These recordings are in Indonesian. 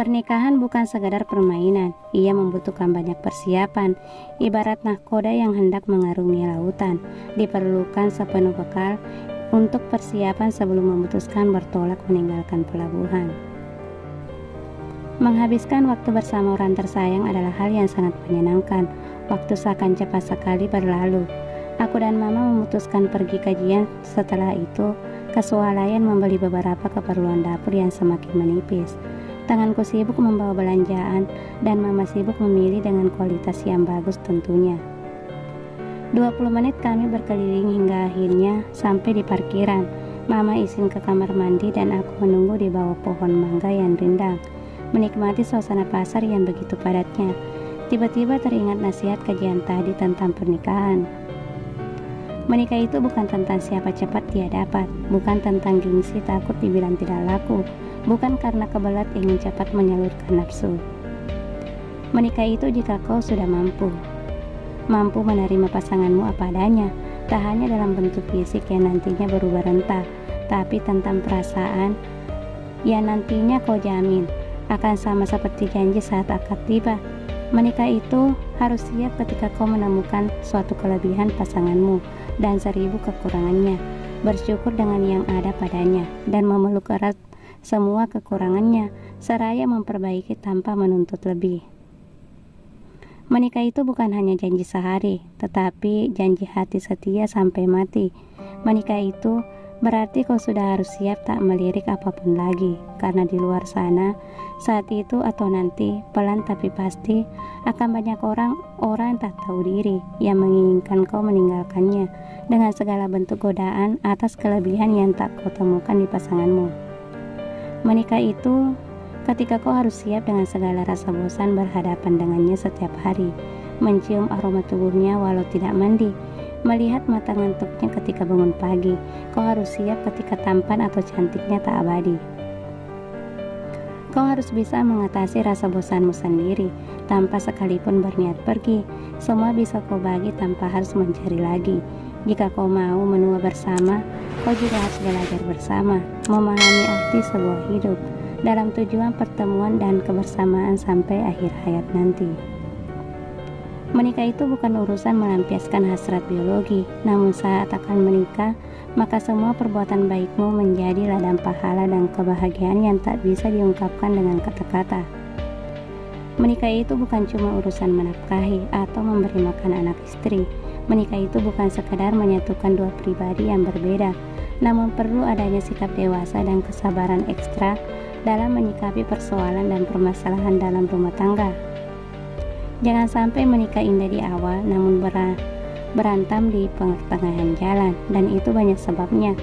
Pernikahan bukan sekadar permainan, ia membutuhkan banyak persiapan. Ibarat nahkoda yang hendak mengarungi lautan, diperlukan sepenuh bekal untuk persiapan sebelum memutuskan bertolak meninggalkan pelabuhan. Menghabiskan waktu bersama orang tersayang adalah hal yang sangat menyenangkan. Waktu seakan cepat sekali berlalu. Aku dan Mama memutuskan pergi kajian. Setelah itu, kesualayan membeli beberapa keperluan dapur yang semakin menipis. Tanganku sibuk membawa belanjaan dan Mama sibuk memilih dengan kualitas yang bagus tentunya. 20 menit kami berkeliling hingga akhirnya sampai di parkiran. Mama izin ke kamar mandi dan aku menunggu di bawah pohon mangga yang rindang, menikmati suasana pasar yang begitu padatnya. Tiba-tiba teringat nasihat kajian tadi tentang pernikahan. Menikah itu bukan tentang siapa cepat dia dapat, bukan tentang gengsi takut dibilang tidak laku, bukan karena kebelat ingin cepat menyalurkan nafsu. Menikah itu jika kau sudah mampu menerima pasanganmu apa adanya, tak hanya dalam bentuk fisik yang nantinya berubah rentah, tapi tentang perasaan yang nantinya kau jamin akan sama seperti janji saat akad tiba. Menikah itu harus siap ketika kau menemukan suatu kelebihan pasanganmu dan 1000 kekurangannya, bersyukur dengan yang ada padanya dan memeluk erat semua kekurangannya, seraya memperbaiki tanpa menuntut lebih. Menikah itu bukan hanya janji sehari, tetapi janji hati setia sampai mati. Menikah itu berarti kau sudah harus siap tak melirik apapun lagi, karena di luar sana, saat itu atau nanti, pelan tapi pasti, akan banyak orang yang tak tahu diri, yang menginginkan kau meninggalkannya, dengan segala bentuk godaan atas kelebihan yang tak kau temukan di pasanganmu. Menikah itu ketika kau harus siap dengan segala rasa bosan berhadapan dengannya setiap hari, mencium aroma tubuhnya walau tidak mandi, melihat mata ngantuknya ketika bangun pagi. Kau harus siap ketika tampan atau cantiknya tak abadi. Kau harus bisa mengatasi rasa bosanmu sendiri tanpa sekalipun berniat pergi. Semua bisa kau bagi tanpa harus mencari lagi. Jika kau mau menua bersama, kau juga harus belajar bersama, memahami arti sebuah hidup dalam tujuan pertemuan dan kebersamaan sampai akhir hayat nanti. Menikah itu bukan urusan melampiaskan hasrat biologi, namun saat akan menikah, maka semua perbuatan baikmu menjadi ladang pahala dan kebahagiaan yang tak bisa diungkapkan dengan kata-kata. Menikah itu bukan cuma urusan menafkahi atau memberi makan anak istri. Menikah itu bukan sekadar menyatukan dua pribadi yang berbeda, namun perlu adanya sikap dewasa dan kesabaran ekstra dalam menyikapi persoalan dan permasalahan dalam rumah tangga. Jangan sampai menikah indah di awal namun berantam di pertengahan jalan, dan itu banyak sebabnya.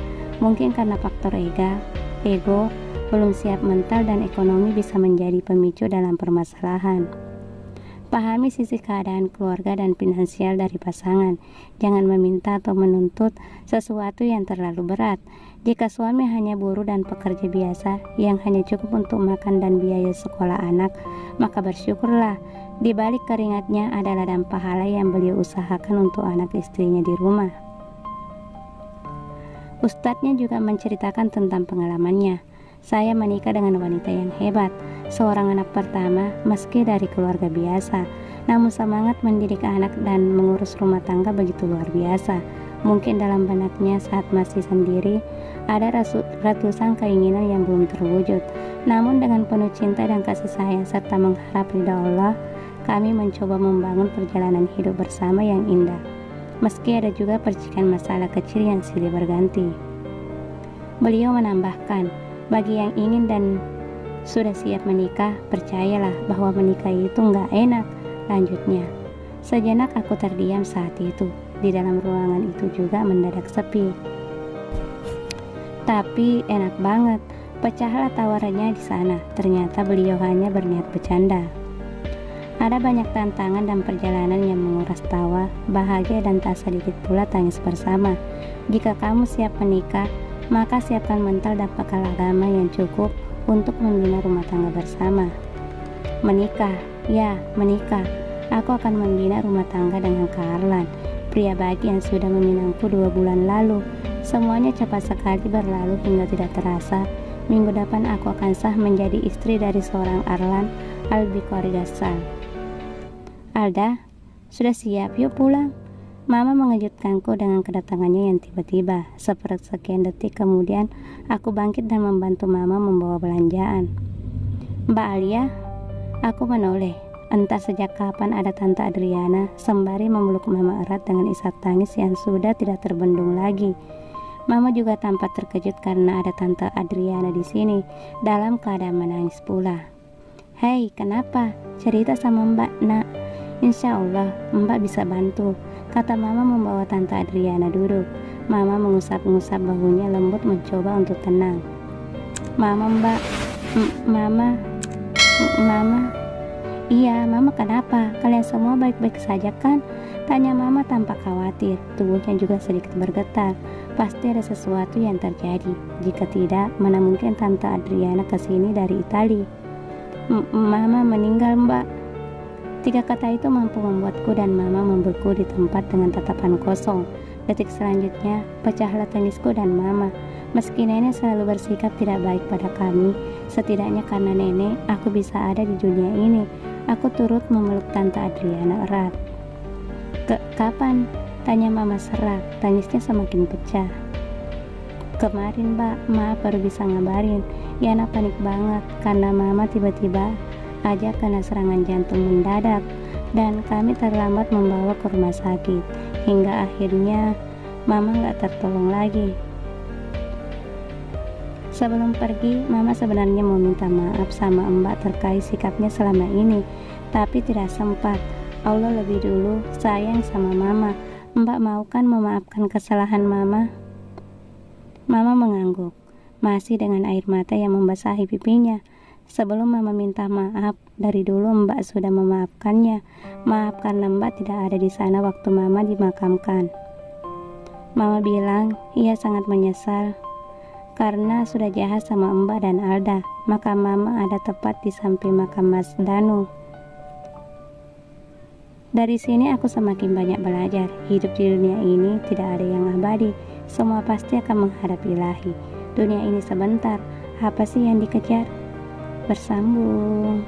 Mungkin karena faktor ego, belum siap mental dan ekonomi bisa menjadi pemicu dalam permasalahan. Pahami sisi keadaan keluarga dan finansial dari pasangan. Jangan meminta atau menuntut sesuatu yang terlalu berat. Jika suami hanya buruh dan pekerja biasa yang hanya cukup untuk makan dan biaya sekolah anak, maka bersyukurlah. Di balik keringatnya adalah ladang pahala yang beliau usahakan untuk anak istrinya di rumah. Ustadznya juga menceritakan tentang pengalamannya. Saya menikah dengan wanita yang hebat, seorang anak pertama meski dari keluarga biasa, namun semangat mendidik anak dan mengurus rumah tangga begitu luar biasa. Mungkin dalam benaknya saat masih sendiri ada ratusan keinginan yang belum terwujud, namun dengan penuh cinta dan kasih sayang serta mengharap ridha Allah, kami mencoba membangun perjalanan hidup bersama yang indah. Meski ada juga percikan masalah kecil yang silih berganti. Beliau menambahkan, bagi yang ingin dan sudah siap menikah, percayalah bahwa menikah itu nggak enak. Lanjutnya, sejenak aku terdiam saat itu. Di dalam ruangan itu juga mendadak sepi. Tapi enak banget. Pecahlah tawarannya di sana. Ternyata beliau hanya berniat bercanda. Ada banyak tantangan dan perjalanan yang menguras tawa, bahagia dan tak sedikit pula tangis bersama. Jika kamu siap menikah, maka siapkan mental dan bekal agama yang cukup untuk membina rumah tangga bersama. Menikah, ya menikah. Aku akan membina rumah tangga dengan Kak Arlan, pria baik yang sudah meminangku 2 bulan lalu. Semuanya cepat sekali berlalu hingga tidak terasa. Minggu depan aku akan sah menjadi istri dari seorang Arlan Al-Biqori Gassal. Alda, sudah siap? Yuk pulang. Mama mengejutkanku dengan kedatangannya yang tiba-tiba. Sepersekian detik kemudian, aku bangkit dan membantu Mama membawa belanjaan. Mbak Alia, aku menoleh. Entah sejak kapan ada Tante Adriana, sembari memeluk Mama erat dengan isak tangis yang sudah tidak terbendung lagi. Mama juga tampak terkejut karena ada Tante Adriana di sini, dalam keadaan menangis pula. Hei, kenapa? Cerita sama Mbak, nak. Insya Allah, Mbak bisa bantu, kata Mama membawa Tante Adriana duduk. Mama mengusap-ngusap bahunya lembut mencoba untuk tenang. Mama, Mama. Iya, Mama kenapa? Kalian semua baik-baik saja kan? Tanya Mama tampak khawatir. Tubuhnya juga sedikit bergetar. Pasti ada sesuatu yang terjadi. Jika tidak, mana mungkin Tante Adriana kesini dari Itali. Mama meninggal, Mbak. 3 kata itu mampu membuatku dan Mama membeku di tempat dengan tatapan kosong. Detik selanjutnya, pecahlah tangisku dan Mama. Meski nenek selalu bersikap tidak baik pada kami, setidaknya karena nenek, aku bisa ada di dunia ini. Aku turut memeluk Tante Adriana erat. Kapan? Tanya Mama serak, tangisnya semakin pecah. Kemarin, Mbak, maaf baru bisa ngabarin. Yana panik banget karena Mama tiba-tiba aja kena serangan jantung mendadak dan kami terlambat membawa ke rumah sakit. Hingga akhirnya Mama gak tertolong lagi. Sebelum pergi, Mama sebenarnya mau minta maaf sama Mbak terkait sikapnya selama ini, tapi tidak sempat. Allah lebih dulu sayang sama Mama. Mbak mau kan memaafkan kesalahan Mama? Mama mengangguk, masih dengan air mata yang membasahi pipinya. Sebelum Mama minta maaf, dari dulu Mbak sudah memaafkannya. Maaf karena Mbak tidak ada di sana waktu Mama dimakamkan. Mama bilang ia sangat menyesal karena sudah jahat sama Mbak dan Alda. Maka Mama ada tepat di samping makam Mas Danu. Dari sini aku semakin banyak belajar. Hidup di dunia ini tidak ada yang abadi. Semua pasti akan menghadap Ilahi. Dunia ini sebentar. Apa sih yang dikejar? Bersambung.